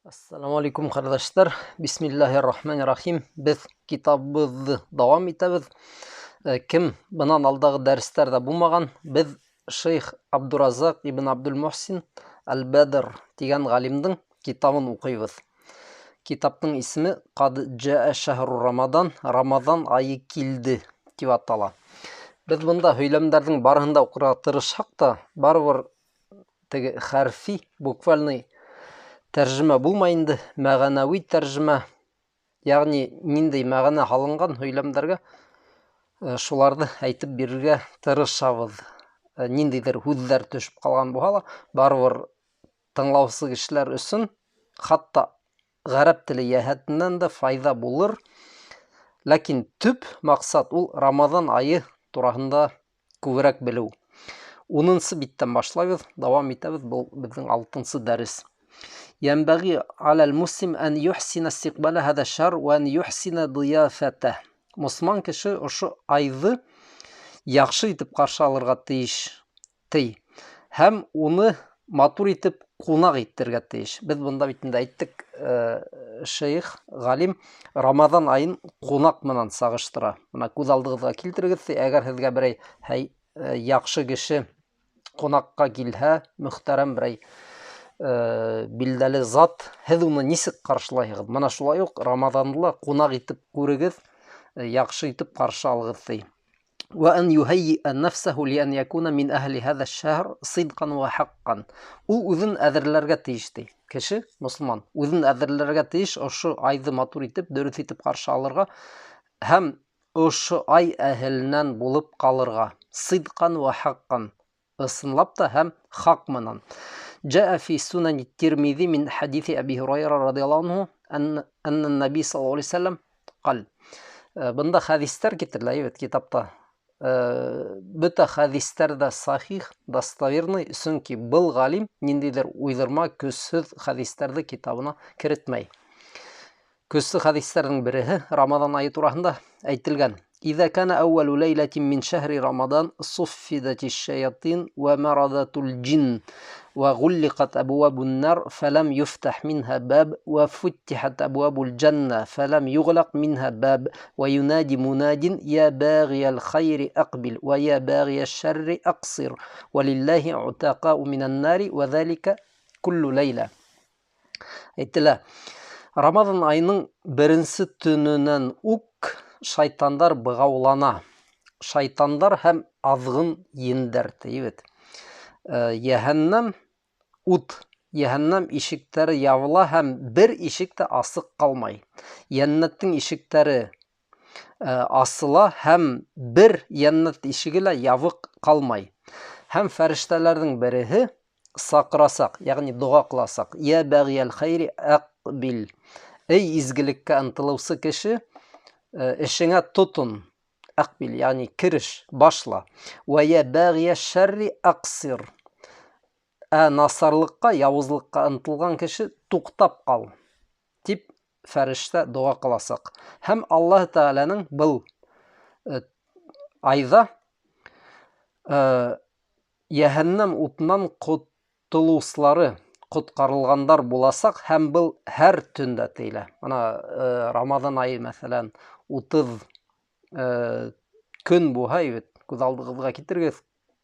Ассаламу алейкум, кардәшләр. Бисмиллаһир-рахманир-рахим. Без китабыбызды дәвам итәбез. Кем бынан алдагы дәресләрдә булмаган, без Шейх Абдуразак ибн Абдул-Мухсин Аль-Бадр дигән галимнең китабын укыйбыз. Китапның исеме Кад джаа шахру Рамадан, Рамазан айы килде дип атала. Без монда һөйләмнәрнең барыһын да укырга тырышсак та, барыбер теге хәрфи, буквальный тәрҗемә булмай инде, мәгънәви тәрҗемә, ягъни нинди мәгънә һалынган һөйләмнәргә шуларны әйтеп бирергә тырышабыз. Ниндидер һүзләр төшеп калган булса да, барыбер тыңлаучы кешеләр өчен хатта гарәп теле яһәтеннән дә файда булыр. Ләкин төп максат ул Рамазан айы турасында күбрәк белү. 10-нчы биттән башлайбыз, дәвам итәбез. Бу безнең 6-нчы дәрес. ينبغي على المسلم أن يحسن استقبال هذا الشهر وأن يحسن ضيافته. Мусламан кеше ошо айды яхшы итеп каршы алырга тиеш. Һәм уны матур итеп кунак итәргә тиеш. Без монда бит инде әйттек, шейх, галим Рамазан айын кунак менән сагыштыра. Менә күз алдыгызга килтерегез, әгәр сезгә берәй яхшы кеше кунакка килһә, мөхтәрәм берәй билдәле зат, һез уны нисек каршылайсыз? Менә шулай ук Рамазанны кунак итеп күрегез, яхшы итеп каршы алыгыз. وأن يهيئ نفسه لأن يكون من أهل هذا الشهر صدقا وحقا. Ул үзен әзерләргә тиеш ди. Кеше, мусламан, үзен әзерләргә тиеш ошо айды матур итеп, дөрес итеп каршы алырга һәм ошо ай әһленнән булып калырга. Сидкан ва хаккан. Ысынлап та һәм хак менән. جاء في سنن الترمذي من حديث أبي هريرة رضي الله عنه أن النبي صلى الله عليه وسلم قال. Бында хадистер китерелә, китапта. Бөтә хадистер дә сахих, достоверный, чөнки был галим ниндидер уйдырма, көзсез хадистерды китабына кертмәй. Көзсез хадистерның береһе Рамазан айы турасында әйтелгән. إذا كان أول ليلة من شهر رمضان صفدت الشياطين ومرضت الجن وغلقت أبواب النار فلم يفتح منها باب وفتحت أبواب الجنة فلم يغلق منها باب وينادي مناد يا باغي الخير أقبل ويا باغي الشر أقصر ولله عتقاء من النار وذلك كل ليلة. Әйтелә, Рамазан айының беренче төненнән үк шайтандар быгаулана. Шайтандар һәм азгын йендәр тибет. Яһәннәм ут, яһәннәм ишектәре ябыла һәм бер ишек тә асык калмай. Яннәттең ишектәре асыла һәм бер яннәт ишеге лә ябык калмай. Һәм фәрештәләрнең береһе сакырасак, ягъни дуга кыласак, я багиял хайри aqbil. Эй изгелеккә ынтылучы кеше, эшеңә тотын. Aqbil, ягъни кириш, башла. Ва я багия шарри aqsir. Насарлыкка, явызлыкка ынтылган кеше туктап кал. Дип фәрештә дуга кыласак. Һәм Аллаһ Тәгаләнең был айда яһәннәм утыннан кутылучылары, коткарылгандар буласак һәм был һәр төндә тиелә. Ана Рамазан айы мәсәлән 30 көн булса, күз алдыгызга китергез,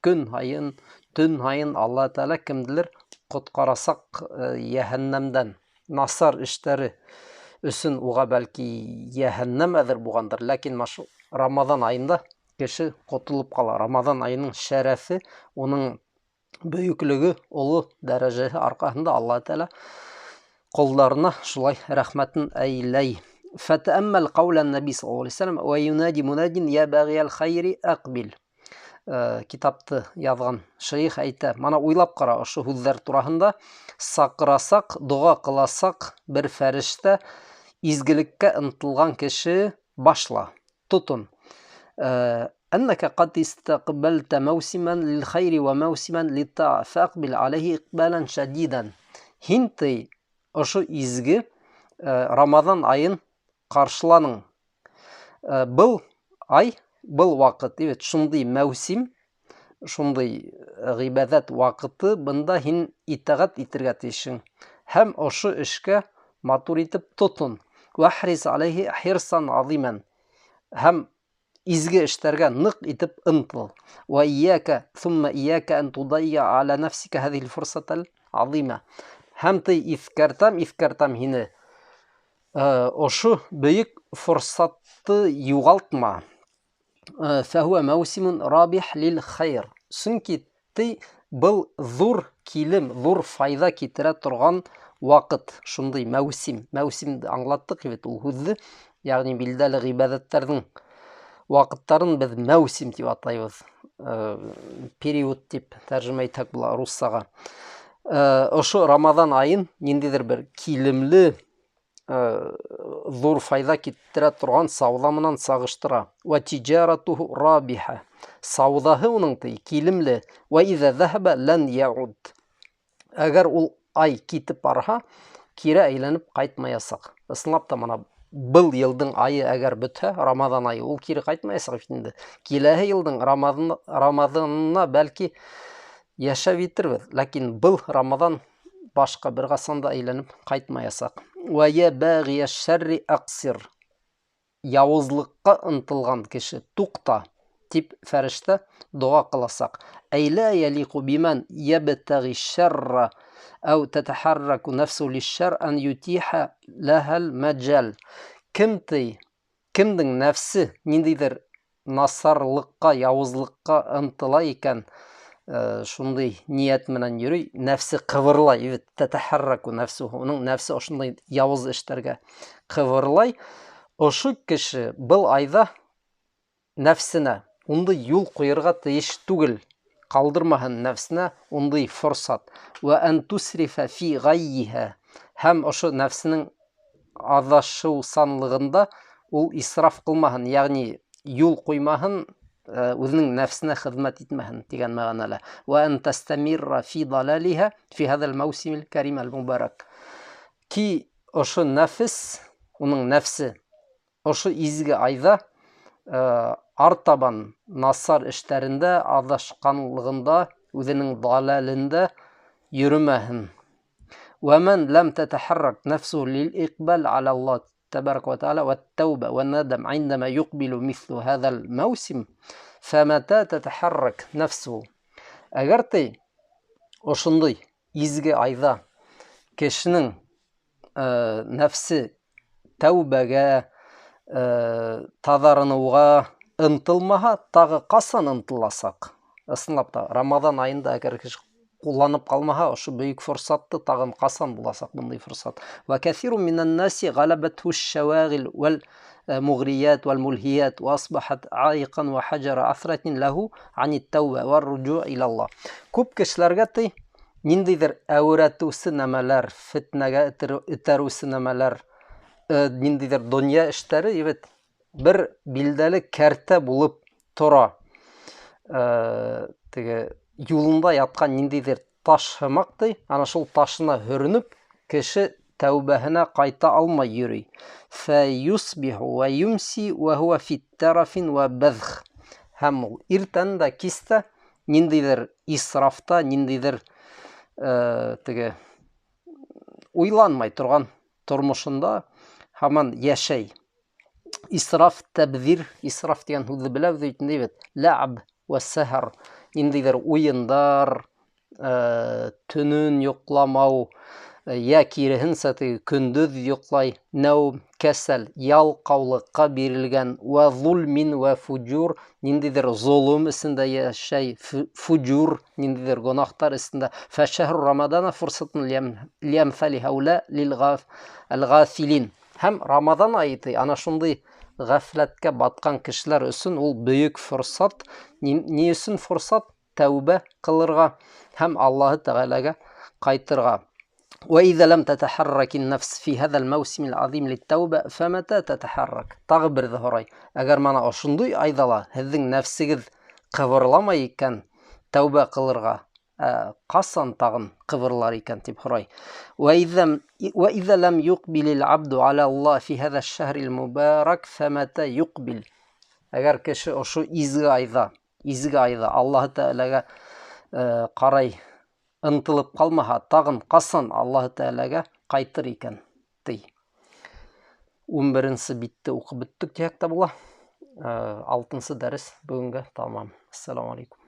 көн һайын, төн һайын Алла Тәгалә кемдилер коткарасак яһәннәмдән. Насар эшләре өчен уга бәлки яһәннәм әзер булгандыр, ләкин машу Рамазан айында кеше котылып кала. Рамазан айының шәрәфе, уның бөеклеге, улы дәрәҗәсе аркасында Алла Тәгалә кулларына шулай рәхмәтен әйләй. فتأمل قول النبي صلى الله عليه وسلم وينادي مناد يا باغي الخير أقبل. Китапты язган шейх әйтә, мана уйлап кара, ошо һүзләр турасында сакырасак, дуга кыласак, бер фәрештә изгелеккә ынтылган кеше башла, тотын. أنك قد استقبلت موسما للخير وموسما للطاعة فأقبل عليه إقبالا شديدا. Һин ти ошо изге Рамазан айын каршыланың. Был ай, был вакыт, шундый мәүсим, шундый гыйбадат вакыты, бында һин итагать итәргә тиешең. һәм ошо эшкә матур итеп тотон. Вахрис алейхи хирсан азиман. Һәм изге эштәргә нык итеп ынтыл. Ва ияка сумма ияка ан tudayya ala nafsika hadhihi al-fursata al-azima. Һәм ты искәртәм һине ошо бөек форсатты югалтма. فهو موسم رابح للخير. Чөнки ты был зур килем, зур файда китерә торган вакыт. Шундый мәүсим. Мәүсимде аңлаттык бит ул һүзне. Ягъни билдәле гыйбадәтләрнең вакыттарын без мәүсим дип атайбыз. Период дип тәрҗемә итәк була руссага. Ошо Рамадан айын ниндидер бер килемле зур файда китерә торган сауда менән сагыштыра. Ва тиҗаратуху рабиха. Саудаһы уның килемле. Ва иза заһаба лан яуд. Әгәр ул ай китеп барһа, кире әйләнеп кайтмаячак. Ысынлап та мына был елдың айы әгәр бетһә, Рамадан айы, ул кире кайтмаячак инде. Киләһе елдың Рамаданына бәлки яшәп итербез, ләкин был Рамадан башка бер гасанда әйләнеп кайтмаячак. Ва я багия шарри аксир. Явызлыкка ынтылган кеше тукта дип фәрештә дуа кыласак. Әйлә ялиqu биман ябтагhi шарра ау татахарраку нафсу лиш-шар ан ютиха лахал маджал. Кемдең нәфсе ниндидер насарлыкка, явызлыкка ынтыла икән, шундый ният менән йөри, нәфсе кывырлай, татахарраку нафсу, уның нәфсе ошындай явыз эштәргә кывырлай. Ошо кеше был айда нәфсенә ундай юл куярга тиеш түгел. Калдырмаһын нәфсенә ундай форсат. Ва ан тусрифа фи гаййиха. Һәм ошо нәфсенең адашыу санлыгында ул исраф кылмаһын, ягъни юл куймаһын, үзенең нәфсенә хезмәт итмәһен дигән мәгънәлә. Ва ан тастамирра фи далалиха фи һаза ал-мавсим al-карим al-мубарак. Ки ошо нәфес, уның нәфсе ошо изге айда артабан насар эштәрендә, адашканлыгында, үзенең далалендә йөрмәһен. Ва ман лам татахаррак нафсу лил-иqbal ala Allah تبارك وتعالى والتوبة والندم عندما يقبل مثل هذا الموسم فمتى تتحرك نفسه. Әгәр ты ошындый изге айда кешенең нәфсе тәүбәгә, таҙарыныуға ынтылмаһа, тағы ҡасан ынтыласаҡ? Ысынлап та, Рамадан айында әгәр кеше ҡулланып ҡалмаһа, ошо бөйөк форсатты тағын ҡасан буласаҡ бындай форсат? Ва кәҫирун минан наси ғалабатһу ш-шауагил вал муғрият вал мулһият ва асбахат аиқан ва хаджара аҫратин лаху ани тәүбә ва руджу илаллах. Күп кешеләргә ти ниндейҙер әүрәтеүсе нәмәләр, фетнәгә этәреүсе нәмәләр, ниндейҙер донъя эштәре бер билдәле кәртә булып тора. Теге юлында ятҡан ниндейҙер таш һымаҡ, ана шул ташына һөрөнөп, кеше тәүбәһенә ҡайта алмай йөрөй. Фәйюсбиху ва юмси ва һуа фи тарафин ва бәҙх. Һәм ул иртән дә, кис тә ниндейҙер исрафта, ниндейҙер теге уйланмай торған тормошонда һаман йәшәй. Исраф, тәбҙир, исраф дигән һүҙҙе беләбеҙ бит, ләғб ва сәһәр, ниндейҙер уйындар, төнөн йоҡламау, йә киреһенсә көндөҙ йоҡлай, нәүм, кәсәл, ялҡаулыҡҡа бирелгән, вә зулмин вә фуджур, ниндейҙер золом эсендә йәшәй, фуджур, ниндейҙер гонаһтар эсендә. Фәшәһру Рамадана фурсатун лиәмсәли һәүлә лил-ғафилин. Һәм Рамадан айы, ана шундай ғәфләткә батҡан кешеләр өсөн ул бөйөк форсат. Ни өсөн форсат? Тәүбә ҡылырға һәм Аллаһы Тәғәләгә ҡайтырға. وإذا لم تتحرك النفس في هذا الموسم العظيم للتوبة فمتى تتحرك؟ Тағы берҙе һорай. Әгәр мана ошондой айҙа ла һеҙҙең нәфсегеҙ ҡыбырламай икән тәүбә ҡылырға, ҡасан тағын ҡыбырлар икән тип һорай. وإذا لم يقبل العبد على الله في هذا الشهر المبارك فمتى يقبل? Әгәр кеше ошо изге айҙа Аллаһы Тәғәләгә ҡарай ынтылып қалмаһа, тағын қасан Аллаһ Тәәләгә қайтыр икән, дей. 11-нче битте укып беттек, диякте була. 6-нчы дәрес бүгенгә тамам. Ассаламу алейкум.